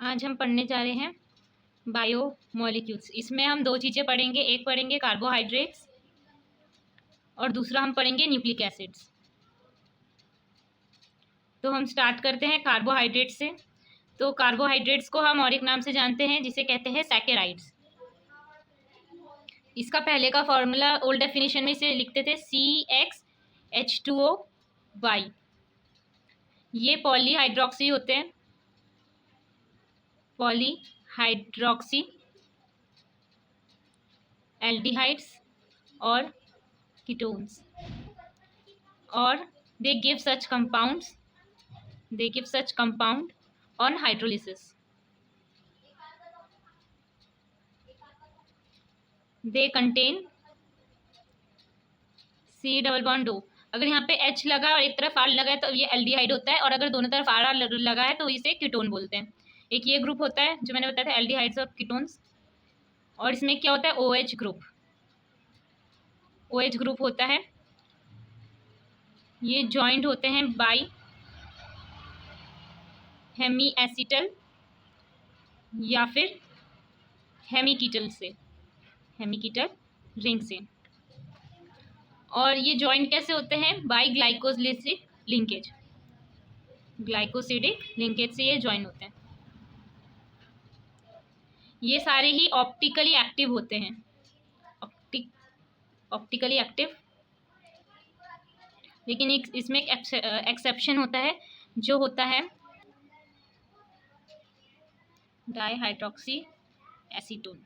आज हम पढ़ने जा रहे हैं बायोमोलिक्यूल्स। इसमें हम दो चीज़ें पढ़ेंगे, एक पढ़ेंगे कार्बोहाइड्रेट्स और दूसरा हम पढ़ेंगे न्यूक्लिक एसिड्स। तो हम स्टार्ट करते हैं कार्बोहाइड्रेट से। तो कार्बोहाइड्रेट्स को हम और एक नाम से जानते हैं जिसे कहते हैं सैकेराइड्स। इसका पहले का फॉर्मूला ओल्ड डेफिनेशन में इसे लिखते थे CxH2O। ये पॉलीहाइड्रोक्सी होते हैं, पॉलीहाइड्रोक्सी एल्डिहाइड्स और कीटोन्स, और they give such compound on hydrolysis. They contain C double bond O। अगर यहाँ पे H लगा और एक तरफ R लगा है तो ये एल्डिहाइड होता है, और अगर दोनों तरफ R लगा है तो इसे कीटोन बोलते हैं। एक ये ग्रुप होता है जो मैंने बताया था, एल्डिहाइड्स और कीटोन्स। और इसमें क्या होता है, OH ग्रुप। OH ग्रुप होता है, ये जॉइंट होते हैं बाई हेमी एसिटल या फिर हेमिकीटल रिंग से। और ये जॉइंट कैसे होते हैं, बाय ग्लाइकोसिलिक लिंकेज से ये जॉइन होते हैं। ये सारे ही ऑप्टिकली एक्टिव होते हैं, ऑप्टिकली एक्टिव। लेकिन इसमें एक एक्सेप्शन होता है जो होता है डाईहाइड्रोक्सी एसीटोन।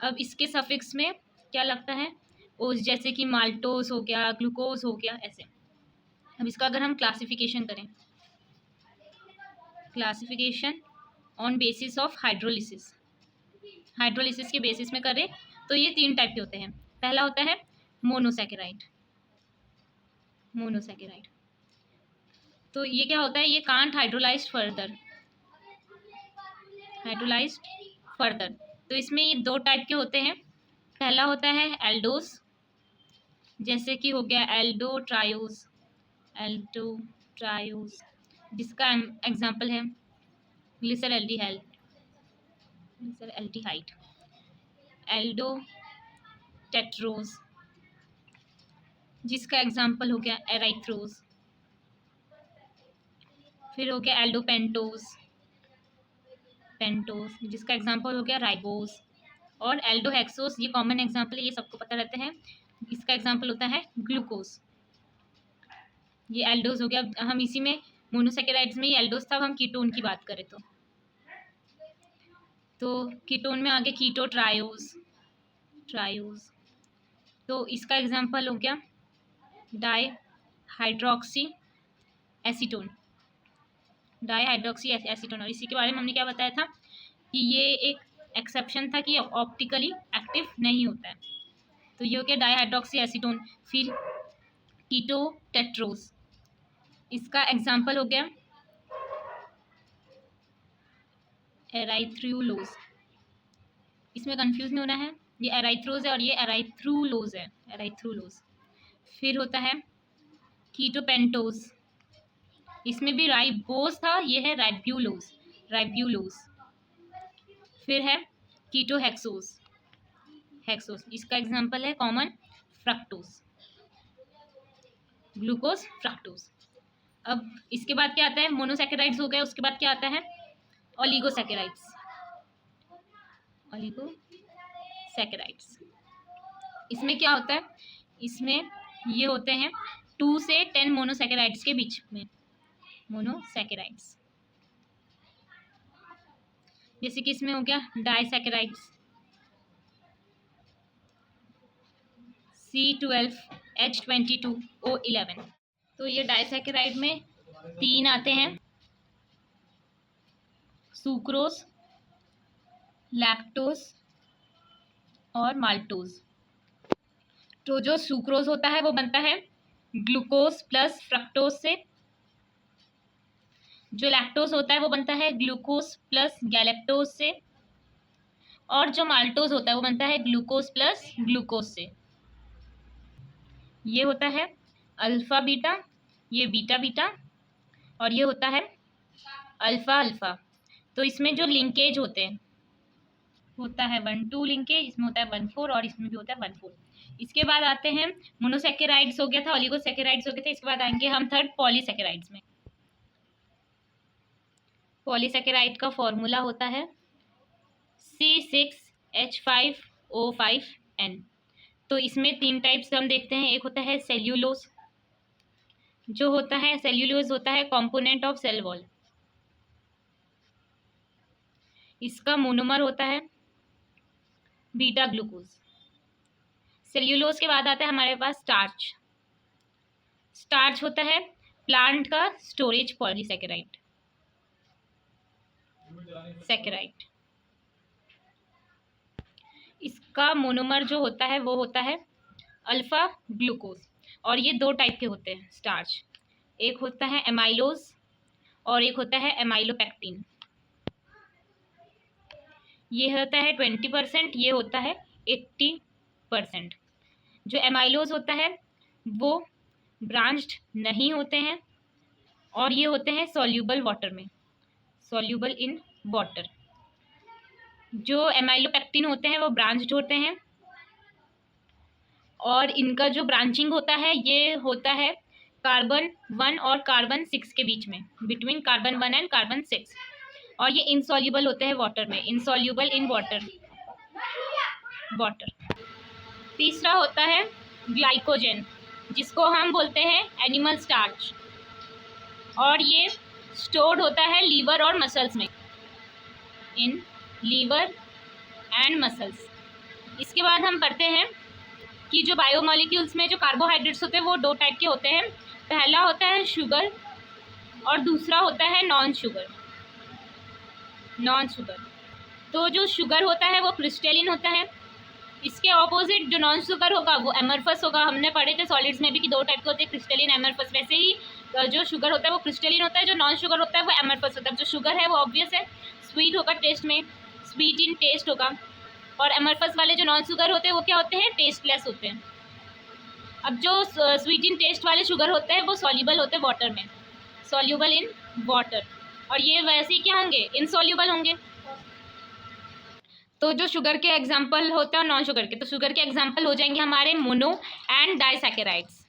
अब इसके सफिक्स में क्या लगता है, ओस, जैसे कि माल्टोस हो गया, ग्लूकोज हो गया, ऐसे। अब इसका अगर हम क्लासिफिकेशन करें, classification on basis of hydrolysis के बेसिस में करें तो ये 3 टाइप के होते हैं। पहला होता है मोनोसैकेराइड। तो ये क्या होता है, ये कांट हाइड्रोलाइज फर्दर। तो इसमें ये 2 टाइप के होते हैं। पहला होता है एल्डोस, जैसे कि हो गया एल्डो ट्रायोस, जिसका एग्जाम्पल है ग्लिसरल्डिहाइड, एल्डो टेट्रोस, जिसका एग्जाम्पल हो गया एराइथ्रोस। फिर हो गया एल्डो पेंटोस, जिसका एग्जाम्पल हो गया राइबोस। और एल्डो हेक्सोस, ये कॉमन एग्जाम्पल है, ये सबको पता रहते हैं। इसका एग्जाम्पल होता है ग्लूकोज। ये एल्डोज हो गया। हम इसी में मोनोसैकेराइड्स में ही एल्डोज था। हम कीटोन की बात करें तो कीटोन में आगे कीटो ट्रायोज। तो इसका एग्जाम्पल हो गया डाईहाइड्रोक्सी एसीटोन। और इसी के बारे में हमने क्या बताया था कि ये एक एक्सेप्शन था कि ऑप्टिकली एक्टिव नहीं होता है। तो ये हो गया डाईहाइड्रोक्सी एसीटोन। फिर कीटो टेट्रोस, इसका एग्जाम्पल हो गया एराइथ्रूलोज। इसमें कंफ्यूज नहीं होना है, ये एराइथ्रोज है और ये एराइथ्रूलोज है, फिर होता है कीटोपेंटोज, इसमें भी राइबोस था, ये है राइब्यूलोज। फिर है कीटो हेक्सोस, इसका एग्जाम्पल है कॉमन ग्लूकोज फ्रक्टोज। अब इसके बाद क्या आता है, मोनोसैकेराइड्स हो गए। उसके बाद क्या आता है, ओलिगोसैकेराइड्स। इसमें क्या होता है, इसमें ये होते हैं 2 से 10 मोनोसैकेराइड्स के बीच में मोनोसैकेराइड्स। जैसे कि इसमें हो गया डाइसैकेराइड्स, C12H22O11। तो ये डाइसैकेराइड में 3 आते हैं, सुक्रोज, लैक्टोज और माल्टोज। तो जो सुक्रोज होता है वो बनता है ग्लूकोज प्लस फ्रक्टोज से, जो लैक्टोज होता है वो बनता है ग्लूकोज प्लस गैलेक्टोज से, और जो माल्टोज होता है वो बनता है ग्लूकोज प्लस ग्लूकोज से। ये होता है अल्फा बीटा, ये बीटा, और ये होता है अल्फ़ा अल्फ़ा। तो इसमें जो लिंकेज होते हैं होता है 1,2 लिंकेज, इसमें होता है 1,4 और इसमें भी होता है 1,4। इसके बाद आते हैं मोनोसेकेराइड्स हो गया था, ओलिगोसेकेराइड्स हो गए थे। इसके बाद आएंगे हम थर्ड पॉलीसेकेराइड्स में। पॉलीसेकेराइड का फॉर्मूला होता है C6H5O5N। तो इसमें 3 टाइप्स हम देखते हैं। एक होता है सेल्यूलोज, जो होता है सेल्यूलोज होता है कंपोनेंट ऑफ सेल वॉल। इसका मोनोमर होता है बीटा ग्लूकोज। सेल्यूलोज के बाद आता है हमारे पास स्टार्च। स्टार्च होता है प्लांट का स्टोरेज पॉलीसेकेराइड सेकेराइड। इसका मोनोमर जो होता है वो होता है अल्फा ग्लूकोज। और ये 2 टाइप के होते हैं स्टार्च, एक होता है एमाइलोज और एक होता है एमाइलोपेक्टिन। ये होता है 20%, ये होता है 80%। जो एमाइलोज होता है वो ब्रांच्ड नहीं होते हैं और ये होते हैं सॉल्यूबल वाटर में, सॉल्यूबल इन वाटर। जो एमाइलोपेक्टिन होते हैं वो ब्रांच्ड होते हैं और इनका जो ब्रांचिंग होता है ये होता है कार्बन 1 और कार्बन 6 के बीच में, बिटवीन कार्बन 1 एंड कार्बन 6। और ये इनसॉल्यूबल होते हैं वाटर में, इनसॉल्यूबल इन वाटर। तीसरा होता है ग्लाइकोजन, जिसको हम बोलते हैं एनिमल स्टार्च, और ये स्टोर्ड होता है लीवर और मसल्स में, इन लीवर एंड मसल्स। इसके बाद हम पढ़ते हैं कि जो बायोमॉलिक्यूल्स में जो कार्बोहाइड्रेट्स होते हैं वो 2 टाइप के होते हैं। पहला होता है शुगर और दूसरा होता है नॉन शुगर। तो जो शुगर होता है वो क्रिस्टलिन होता है। इसके ऑपोजिट जो नॉन शुगर होगा वो एमरफस होगा। हमने पढ़े थे सॉलिड्स में भी कि 2 टाइप के होते हैं, क्रिस्टलिन, एमरफस। वैसे ही जो शुगर होता है वो क्रिस्टलिन होता है, जो नॉन शुगर होता है वो एमरफस होता है। जो शुगर है वो ऑब्वियस है स्वीट होगा, टेस्ट में स्वीट इन टेस्ट होगा, और एमरफस वाले जो नॉन शुगर होते हैं वो क्या होते हैं, टेस्टलेस होते हैं। अब जो स्वीट इन टेस्ट वाले शुगर होते हैं वो सॉल्यूबल होते हैं वाटर में, सॉल्यूबल इन वाटर, और ये वैसे ही क्या होंगे, इनसॉल्यूबल होंगे। तो जो शुगर के एग्जाम्पल होते हैं नॉन शुगर के, तो शुगर के एग्जाम्पल हो जाएंगे हमारे मोनो एंड डाइसैकेराइड्स,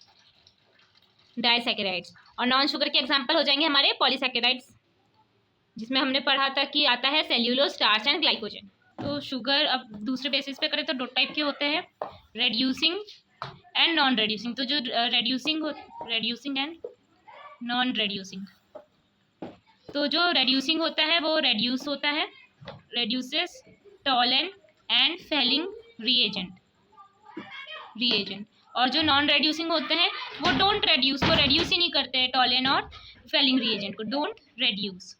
और नॉन शुगर के एग्जाम्पल हो जाएंगे हमारे पॉलीसैकेराइड्स, जिसमें हमने पढ़ा था कि आता है सेल्यूलोज, स्टार्च एंड ग्लाइकोजन। तो शुगर अब दूसरे बेसिस पे करें तो 2 टाइप के होते हैं, रेड्यूसिंग एंड नॉन रेड्यूसिंग। तो जो रेड्यूसिंग एंड नॉन रेड्यूसिंग, तो जो रेड्यूसिंग होता है वो रेड्यूस होता है, reduces Tollens and Fehling reagent, और जो नॉन रेड्यूसिंग होते हैं वो डोंट रेड्यूस, वो रेड्यूस ही नहीं करते हैं टॉलेंट और फेलिंग रिएजेंट को, डोंट रेड्यूस।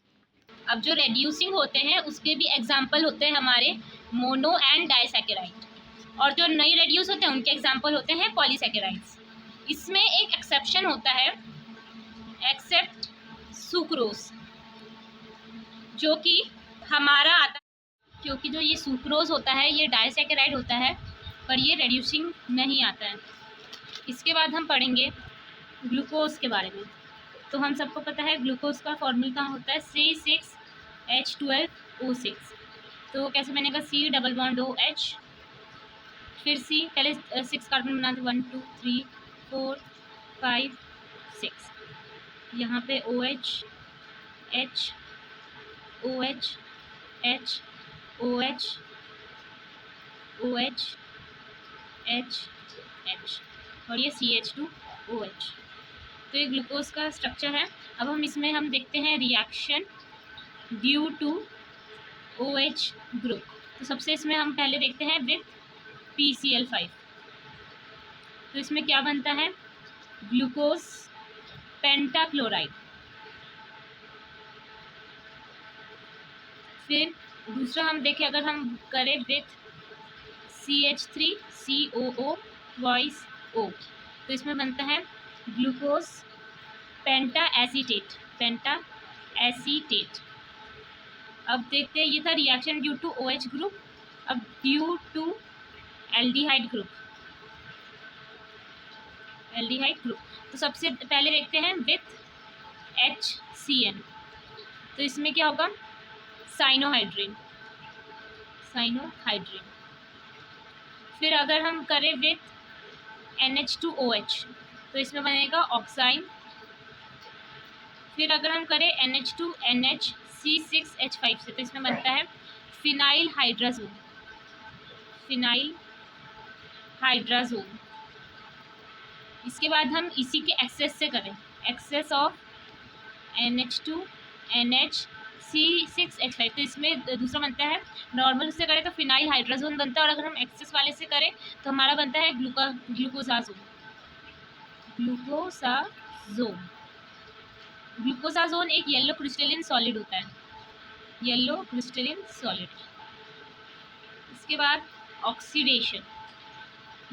अब जो रेड्यूसिंग होते हैं उसके भी एग्जाम्पल होते हैं हमारे मोनो एंड डाइसैकेराइड, और जो नहीं रेड्यूस होते हैं उनके एग्जाम्पल होते हैं पॉलीसैकेराइड्स। इसमें एक एक्सेप्शन होता है, एक्सेप्ट सुक्रोज, जो कि हमारा आता, क्योंकि जो ये सुक्रोज होता है ये डाइसैकेराइड होता है पर ये रेड्यूसिंग नहीं आता है। इसके बाद हम पढ़ेंगे ग्लूकोज के बारे में। तो हम सबको पता है ग्लूकोज का फॉर्मूला होता है C6H12O6। तो कैसे बनेगा, C डबल बॉन्ड OH, फिर C, पहले 6 कार्बन बनाते, 1 2 3 4 5 6, यहाँ पे OH H OH H OH OH H H, और ये CH2OH। तो ये ग्लूकोज का स्ट्रक्चर है। अब हम इसमें हम देखते हैं reaction due to OH group. तो सबसे इसमें हम पहले देखते हैं विथ PCl5। तो इसमें क्या बनता है, ग्लूकोज पेंटाक्लोराइड। फिर दूसरा हम देखें, अगर हम करें विथ CH3COO वॉइस O, तो इसमें बनता है ग्लूकोज पेंटा एसीटेट। अब देखते हैं, ये था reaction due to OH group. अब ड्यू टू एल्डिहाइड ग्रुप, तो सबसे पहले देखते हैं विथ HCN। तो इसमें क्या होगा, साइनोहाइड्रिन, साइनोहाइड्रिन। फिर अगर हम करें विथ NH2OH तो इसमें बनेगा ऑक्साइन। फिर अगर हम करें NH2NHC6H5 से तो इसमें बनता है फिनाइल हाइड्राजोन, फिनाइल हाइड्राजोन। इसके बाद हम इसी के एक्सेस से करें, एक्सेस ऑफ NH2NHC6H5 तो इसमें दूसरा बनता है, नॉर्मल से करें तो फिनाइल हाइड्राजोन बनता है, और अगर हम एक्सेस वाले से करें तो हमारा बनता है ग्लूकोसाजोन, ग्लूकोसाजोन। ग्लूकोसाजोन एक येलो क्रिस्टलिन सॉलिड होता है, येलो क्रिस्टलिन सॉलिड। इसके बाद ऑक्सीडेशन,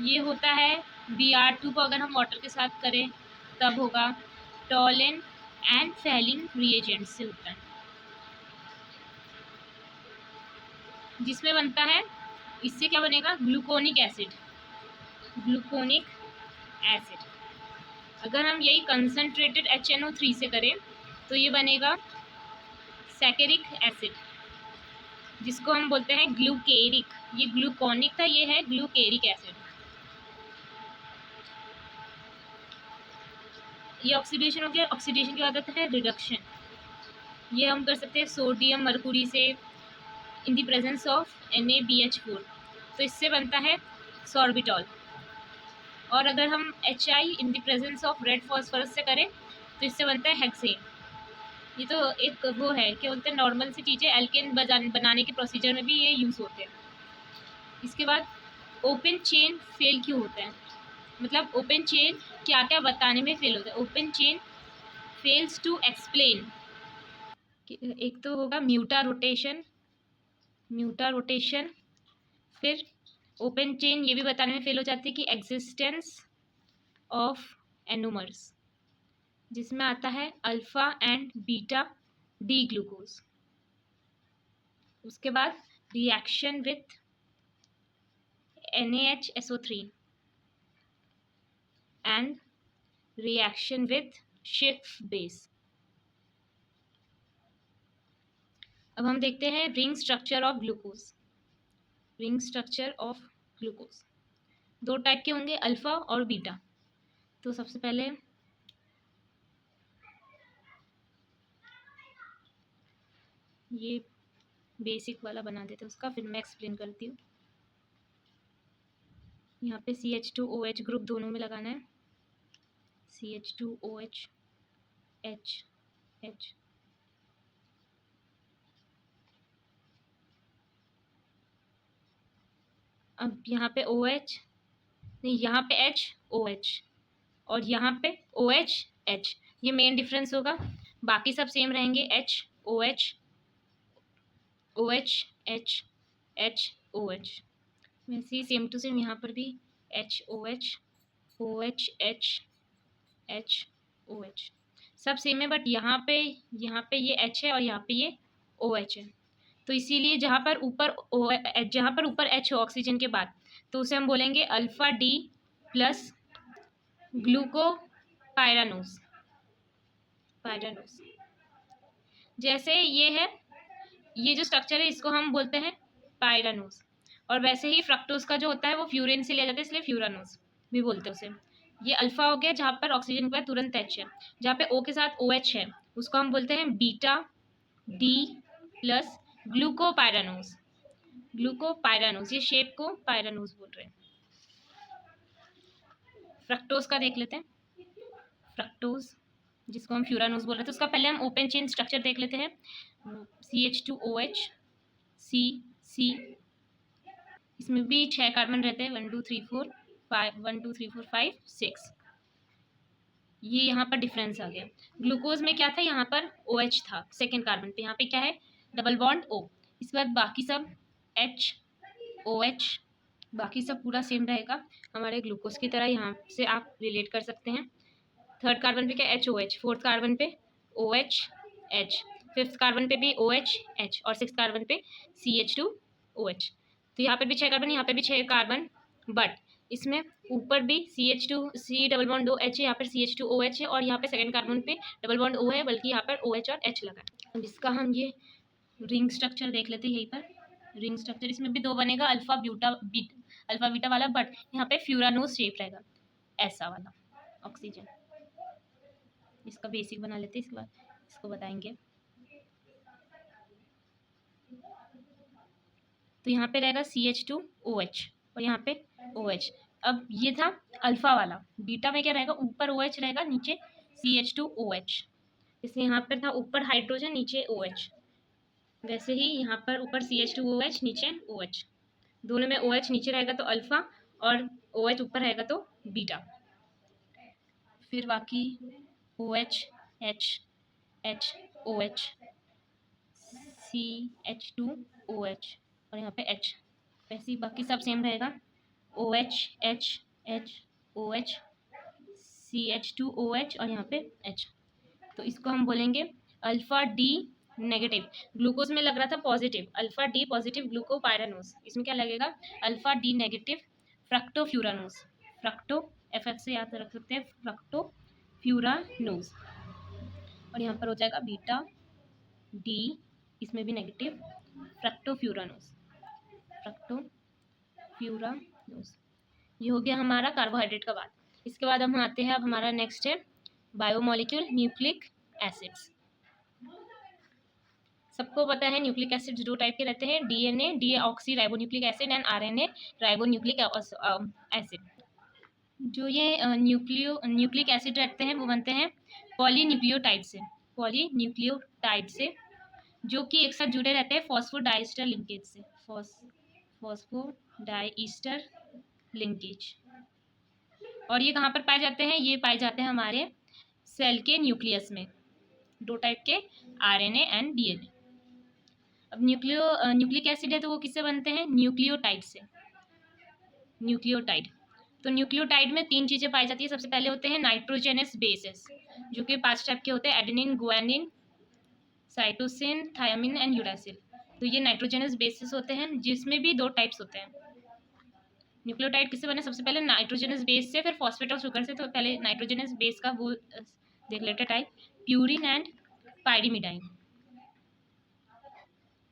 ये होता है Br2 को अगर हम वाटर के साथ करें तब होगा, टॉलिन एंड फेलिन रिएजेंट से होता है, जिसमें बनता है, इससे क्या बनेगा, ग्लूकोनिक एसिड, ग्लूकोनिक एसिड। अगर हम यही कंसनट्रेटेड HNO3 से करें तो ये बनेगा सैकेरिक एसिड, जिसको हम बोलते हैं ग्लूकेरिक। ये ग्लूकोनिक था, ये है ग्लूकेरिक एसिड। ये ऑक्सीडेशन हो गया। ऑक्सीडेशन के बाद आता है रिडक्शन। ये हम कर सकते हैं सोडियम मरकुरी से in the presence of NaBH4, तो इससे बनता है सॉर्बिटॉल। और अगर हम HI in the presence of red phosphorus से करें तो इससे बनता है हेक्सेन। ये तो एक वो है, क्या बोलते हैं, नॉर्मल सी चीज़ें एल्केन बनाने के प्रोसीजर में भी ये यूज़ होते हैं। इसके बाद ओपन चेन फेल क्यों होता है, मतलब ओपन चेन क्या क्या बताने में फेल होता है। Open chain fails to explain, एक तो होगा म्यूटा रोटेशन, म्यूटा रोटेशन। फिर ओपन चेन ये भी बताने में फेल हो जाती है कि एग्जिस्टेंस ऑफ एनोमर्स, जिसमें आता है alpha and beta D glucose. उसके बाद reaction with NaHSO3 and reaction with shift base. अब हम देखते हैं ring structure of glucose. Ring structure of glucose दो टाइप के होंगे, अल्फा और बीटा। तो सबसे पहले ये बेसिक वाला बना देते हैं उसका, फिर मैं एक्सप्लेन करती हूँ। यहाँ पे CH2OH ग्रुप दोनों में लगाना है, CH2OH H H। अब यहाँ पे OH नहीं, यहाँ पे HOH और यहाँ पे OH H, ये मेन डिफरेंस होगा। बाकी सब सेम रहेंगे, HOH OH H H OH। वैसे ही सेम टू सेम यहाँ पर भी HOH OH H H OH सब सेम है, बट यहाँ पे ये H है और यहाँ पे ये OH है। तो इसीलिए जहाँ पर ऊपर H हो ऑक्सीजन के बाद, तो उसे हम बोलेंगे अल्फा D प्लस ग्लूकोपाइरानोस, पाइरानोस। जैसे ये है, ये जो स्ट्रक्चर है इसको हम बोलते हैं पाइरानोस। और वैसे ही फ्रक्टोज का जो होता है वो फ्यूरेन से लिया जाता है, इसलिए फ्यूरानोस भी बोलते हैं उसे। ये अल्फा हो गया जहाँ पर ऑक्सीजन के बाद तुरंत H है, जहाँ पे O के साथ OH है उसको हम बोलते हैं बीटा D प्लस ग्लूकोपाइरानोस, ग्लूकोपाइरानोस। ये शेप को पाइरानोस बोल रहे हैं। फ्रक्टोज का देख लेते हैं, फ्रक्टोज जिसको हम फ्यूरानोस बोल रहे थे, उसका पहले हम ओपन चेन स्ट्रक्चर देख लेते हैं। CH2OH C, इसमें भी 6 कार्बन रहते हैं, 1 2 3 4 5 1 2 3 4 5 6। ये यहाँ पर डिफरेंस आ गया। ग्लूकोज में क्या था, यहाँ पर OH था सेकेंड कार्बन पे, यहाँ पे क्या है, डबल बॉन्ड O। इसके बाद बाकी सब H OH, बाकी सब पूरा सेम रहेगा हमारे ग्लूकोज की तरह। यहाँ से आप रिलेट कर सकते हैं। थर्ड कार्बन पे क्या, HOH, फोर्थ कार्बन पे OH H, फिफ्थ कार्बन पे भी OH H और सिक्स कार्बन पे CH2OH। तो यहाँ पे भी 6 कार्बन, यहाँ पे भी 6 कार्बन, बट इसमें ऊपर भी C double bond O H है, यहाँ पर CH2OH है, और यहाँ पे सेकंड कार्बन पे डबल बॉन्ड O है, बल्कि यहाँ पर OH और H लगा है। अब इसका हम ये रिंग स्ट्रक्चर देख लेते हैं। यहीं पर रिंग स्ट्रक्चर, इसमें भी 2 बनेगा अल्फा बीटा वाला, बट यहाँ पे फ्यूरानोज शेप रहेगा ऐसा वाला ऑक्सीजन। इसका बेसिक बना लेते हैं, इसके बाद इसको बताएंगे। तो यहाँ पे रहेगा CH2OH और यहाँ पे OH। अब ये था अल्फा वाला, बीटा में क्या रहेगा, ऊपर OH रहेगा, नीचे CH2OH। जैसे यहाँ पर था ऊपर हाइड्रोजन, नीचे OH, वैसे ही यहाँ पर ऊपर CH2OH, नीचे OH। दोनों में OH नीचे रहेगा तो अल्फा और OH ऊपर रहेगा तो बीटा। फिर बाकी OH, H, H, OH, CH2OH और यहाँ पे H। वैसे ही बाकी सब सेम रहेगा, OH, H, H, OH, CH2OH और यहाँ पे H। तो इसको हम बोलेंगे अल्फा डी नेगेटिव। ग्लूकोज में लग रहा था positive, alpha D positive glucopyranose, इसमें क्या लगेगा, alpha D negative फ्रक्टोफ्यूरानोज। Fructo FF से याद रख सकते हैं, फ्रक्टोफ्यूरानोज। और यहाँ पर हो जाएगा बीटा डी, इसमें भी नेगेटिव, फ्रक्टोफ्यूरानोज, फ्रक्टोफ्यूरानोज। ये हो गया हमारा कार्बोहाइड्रेट का बात। इसके बाद हम आते हैं, अब हमारा नेक्स्ट है बायोमोलिक्यूल न्यूक्लिक एसिड्स। सबको पता है न्यूक्लिक एसिड्स 2 टाइप के रहते हैं, DNA deoxy ribonucleic acid and RNA ribonucleic acid. जो ये न्यूक्लिक एसिड रहते हैं वो बनते हैं पॉलीन्यूक्लियोटाइड से, जो कि एक साथ जुड़े रहते हैं फॉस्फोडाइस्टर लिंकेज से, फॉस्फोडाइस्टर लिंकेज। और ये कहाँ पर पाए जाते हैं, ये पाए जाते हैं हमारे सेल के न्यूक्लियस में, 2 टाइप के, RNA एंड DNA। अब न्यूक्लिक एसिड है तो वो किससे बनते हैं, न्यूक्लियोटाइड से, न्यूक्लियोटाइड। तो न्यूक्लियोटाइड में 3 चीज़ें पाई जाती है। सबसे पहले होते हैं नाइट्रोजनस बेसेस, जो कि 5 टाइप के होते हैं, adenine, guanine, cytosine, thymine and uracil. तो ये नाइट्रोजनस बेसेस होते हैं, जिसमें भी 2 टाइप्स होते हैं। न्यूक्लियोटाइड किससे बने, सबसे पहले नाइट्रोजनस बेस से, फिर फॉस्फेट और शुगर से। तो पहले नाइट्रोजनस बेस का वो देख लेते टाइप, प्यूरिन एंड पाइरिमिडाइन।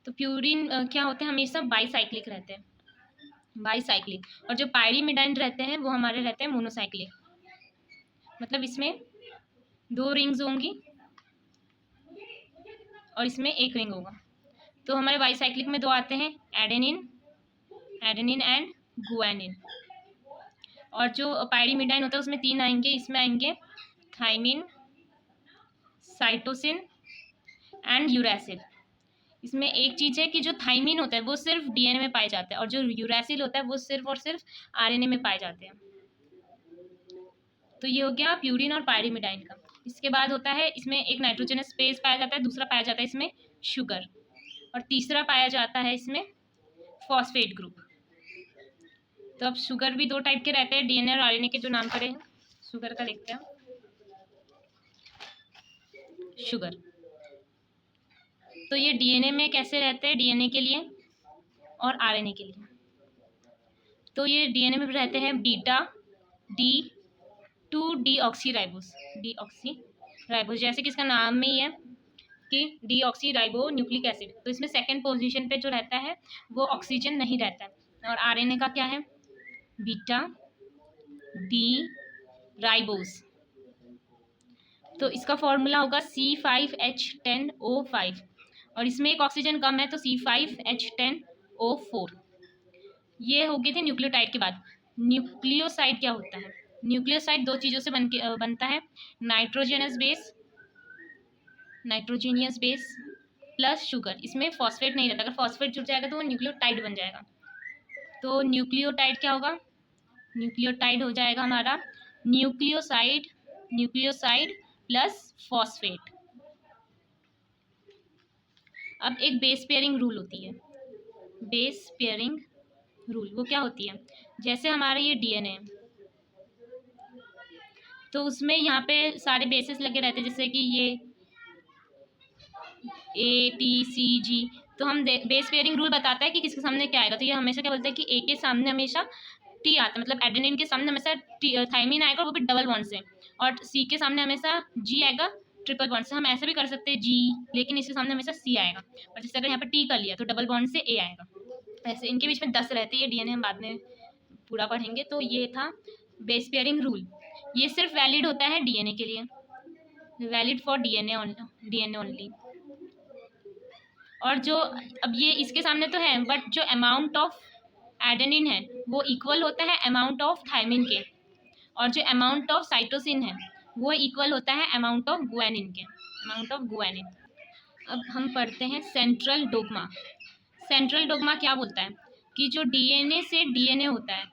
तो प्यूरिन क्या होते हैं, हमेशा बाईसाइक्लिक रहते हैं, बाईसाइक्लिक। और जो पाइरिमिडाइन रहते हैं वो हमारे रहते हैं मोनोसाइक्लिक, मतलब इसमें 2 रिंग्स होंगी और इसमें 1 रिंग होगा। तो हमारे बाईसाइक्लिक में 2 आते हैं, एडेनिन एंड गुआनिन। और जो पाइरिमिडाइन होता है उसमें 3 आएंगे, इसमें आएंगे थाइमिन, साइटोसिन एंड यूरासिल। इसमें एक चीज़ है कि जो थाइमिन होता है वो सिर्फ DNA में पाया जाता है, और जो यूरासिल होता है वो सिर्फ और सिर्फ RNA में पाए जाते हैं। तो ये हो गया प्यूरिन और पाइरिमिडाइन का। इसके बाद होता है, इसमें एक नाइट्रोजनस बेस पाया जाता है, दूसरा पाया जाता है इसमें शुगर, और तीसरा पाया जाता है इसमें फॉस्फेट ग्रुप। तो अब शुगर भी 2 टाइप के रहते हैं, DNA और RNA के जो नाम पड़े हैं। शुगर का देखते हैं, शुगर। तो ये DNA में कैसे रहते हैं, DNA के लिए और RNA के लिए। तो ये DNA में रहते हैं बीटा D2 डीऑक्सीराइबोस, जैसे कि इसका नाम में ही है कि डीऑक्सीराइबो न्यूक्लिक एसिड। तो इसमें 2nd पोजीशन पे जो रहता है वो ऑक्सीजन नहीं रहता है। और RNA का क्या है, बीटा डी राइबोस। तो इसका फॉर्मूला होगा C5H10O5, और इसमें एक ऑक्सीजन कम है तो C5H10O4। ये हो गए थे न्यूक्लियोटाइड के बाद। न्यूक्लियोसाइड क्या होता है, न्यूक्लियोसाइड 2 चीज़ों से बनता है, नाइट्रोजनियस बेस प्लस शुगर। इसमें फॉस्फेट नहीं रहता, अगर फॉस्फेट जुड़ जाएगा तो वो न्यूक्लियोटाइड बन जाएगा। तो न्यूक्लियोटाइड क्या होगा, न्यूक्लियोटाइड हो जाएगा हमारा न्यूक्लियोसाइड प्लस फॉस्फेट। अब एक बेस पेयरिंग रूल होती है, बेस पेयरिंग रूल वो क्या होती है, जैसे हमारा ये DNA है तो उसमें यहाँ पे सारे बेसिस लगे रहते हैं, जैसे कि ये ATCG। तो हम बेस पेयरिंग रूल बताता है कि किसके सामने क्या आएगा। तो ये हमेशा क्या बोलते हैं कि A के सामने हमेशा T आता है, मतलब एडेनिन के सामने हमेशा थाइमिन आएगा, वो भी डबल बॉन्ड से, और C के सामने हमेशा G आएगा ट्रिपल बॉन्ड से हम ऐसा भी कर सकते हैं जी, लेकिन इसके सामने हमेशा सी आएगा। और जैसे अगर यहाँ पर टी कर लिया तो डबल बॉन्ड से ए आएगा। ऐसे इनके बीच में 10 रहते हैं, ये डीएनए हम बाद में पूरा पढ़ेंगे। तो ये था बेस पेयरिंग रूल। ये सिर्फ वैलिड होता है डीएनए के लिए, वैलिड फॉर डीएनए ओनली। और जो अब ये इसके सामने तो है, बट जो अमाउंट ऑफ एडेनिन है वो इक्वल होता है अमाउंट ऑफ थायमिन के, और जो अमाउंट ऑफ साइटोसिन है वो इक्वल होता है अमाउंट ऑफ गुआनिन के, अमाउंट ऑफ गुआनिन। अब हम पढ़ते हैं सेंट्रल डोग्मा। सेंट्रल डोग्मा क्या बोलता है कि जो डीएनए से डीएनए होता है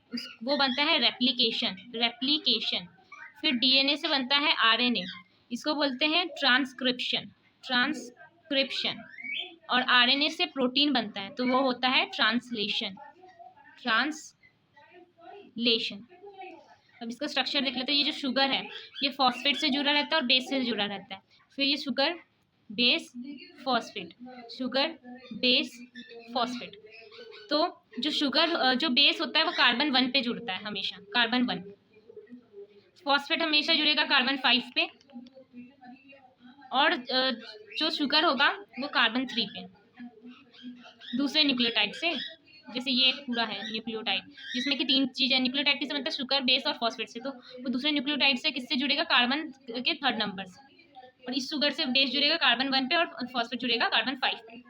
वो बनता है रेप्लिकेशन। फिर डीएनए से बनता है आरएनए, इसको बोलते हैं ट्रांसक्रिप्शन। और आरएनए से प्रोटीन बनता है तो वो होता है ट्रांसलेशन। अब इसका स्ट्रक्चर देख लेते हैं। ये जो शुगर है ये फॉस्फेट से जुड़ा रहता है और बेस से जुड़ा रहता है। फिर ये sugar base phosphate, sugar base phosphate. तो जो शुगर जो बेस होता है वो कार्बन 1 पे जुड़ता है हमेशा, कार्बन 1। फॉस्फेट हमेशा जुड़ेगा कार्बन 5 पे, और जो शुगर होगा वो कार्बन 3 पे दूसरे न्यूक्लियोटाइड से। जैसे ये पूरा है न्यूक्लियोटाइड जिसमें कि 3 चीज़ें, न्यूक्लियोटाइड किससे बनता है, शुगर बेस और फॉस्फेट से। तो वो दूसरे न्यूक्लियोटाइड से किससे जुड़ेगा, कार्बन के 3rd नंबर से। और इस शुगर से बेस जुड़ेगा कार्बन 1 पे और फॉस्फेट जुड़ेगा कार्बन 5 पे।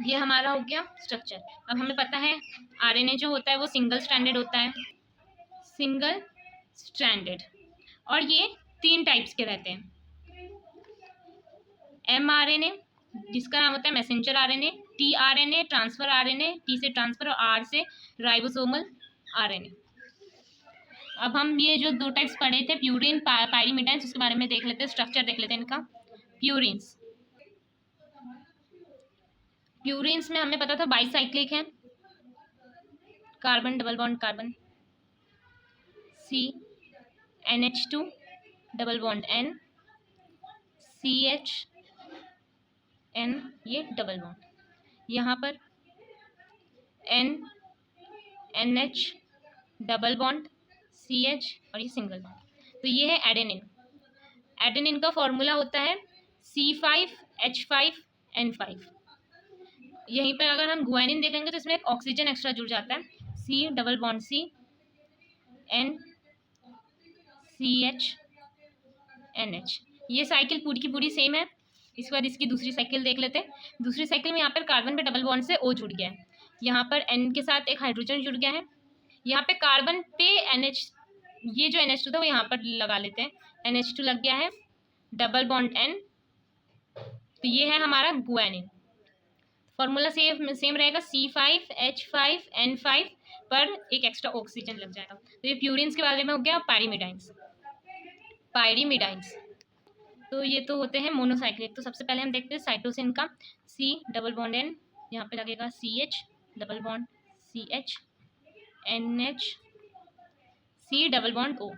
ये हमारा हो गया स्ट्रक्चर। अब हमें पता है आरएनए जो होता है वो सिंगल स्ट्रैंडेड होता है, सिंगल स्ट्रैंडेड। और ये 3 टाइप्स के रहते हैं। mRNA जिसका नाम होता है messenger RNA, tRNA transfer RNA, T से ट्रांसफर और R से राइबोसोमल आरएनए। अब हम ये जो 2 टाइप्स पढ़े थे प्यूरिन पायरीमिडाइंस, उसके बारे में देख लेते हैं, स्ट्रक्चर देख लेते हैं इनका। प्यूरिन्स में हमें पता था बाइसाइक्लिक है, carbon double bond carbon, CnH2 double bond N, CHN ये डबल बॉन्ड, यहाँ पर NH डबल बॉन्ड CH और ये सिंगल बॉन्ड। तो ये है एडेनिन। एडेनिन का फॉर्मूला होता है C5H5N5। यहीं पर अगर हम गुआनिन देखेंगे तो इसमें एक ऑक्सीजन एक्स्ट्रा जुड़ जाता है, C double bond C N CH NH। ये साइकिल पूरी की पूरी सेम है। इसके बाद इसकी दूसरी साइकिल देख लेते हैं। दूसरी साइकिल में यहाँ पर कार्बन पे डबल बॉन्ड से O जुड़ गया है, यहाँ पर N के साथ एक हाइड्रोजन जुड़ गया है, यहाँ पे कार्बन पे NH, ये जो NH2 था वो यहाँ पर लगा लेते हैं, NH2 लग गया है, डबल बॉन्ड N। तो ये है हमारा गुआनिन। फॉर्मूला सेम रहेगा, C5H5N5 पर एक एक्स्ट्रा ऑक्सीजन लग जाएगा। तो ये प्यूरिन्स के बारे में हो गया। पायरीमिडाइंस तो ये तो होते हैं मोनोसाइक्लिक। तो सबसे पहले हम देखते हैं साइटोसिन का। C डबल बॉन्ड N, यहाँ पे लगेगा CH double bond CH NH, C double bond O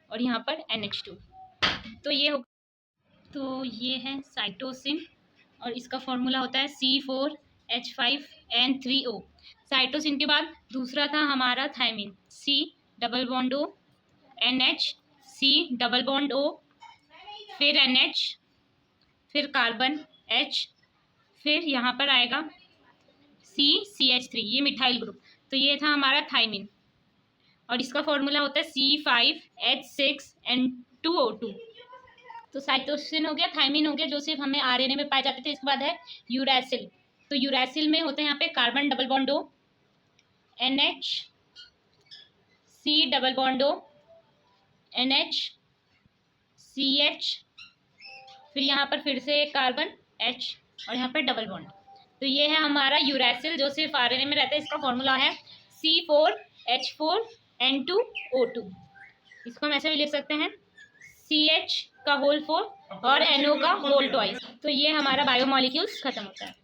और यहाँ पर NH2। तो ये है साइटोसिन और इसका फॉर्मूला होता है C4H5N3O। साइटोसिन के बाद दूसरा था हमारा thymine, C double bond O NH, C double bond O, फिर NH, फिर कार्बन H, फिर यहाँ पर आएगा CH3, ये मिथाइल ग्रुप। तो ये था हमारा थायमिन और इसका फॉर्मूला होता है C5H6N2O2। तो साइटोसिन हो गया, थायमिन हो गया जो सिर्फ हमें आरएनए में पाए जाते थे। इसके बाद है यूरैसिल। तो यूरैसिल में होते हैं यहाँ पे carbon double bond O NH, C double bond O NH CH, फिर यहाँ पर फिर से एक कार्बन H और यहाँ पर डबल बॉन्ड। तो ये है हमारा यूरैसिल जो सिर्फ आरएनए में रहता है। इसका फॉर्मूला है C4H4N2O2। इसको हम ऐसे भी लिख सकते हैं CH का होल 4 और NO का होल 2। तो ये हमारा बायोमॉलिक्यूल्स खत्म होता है।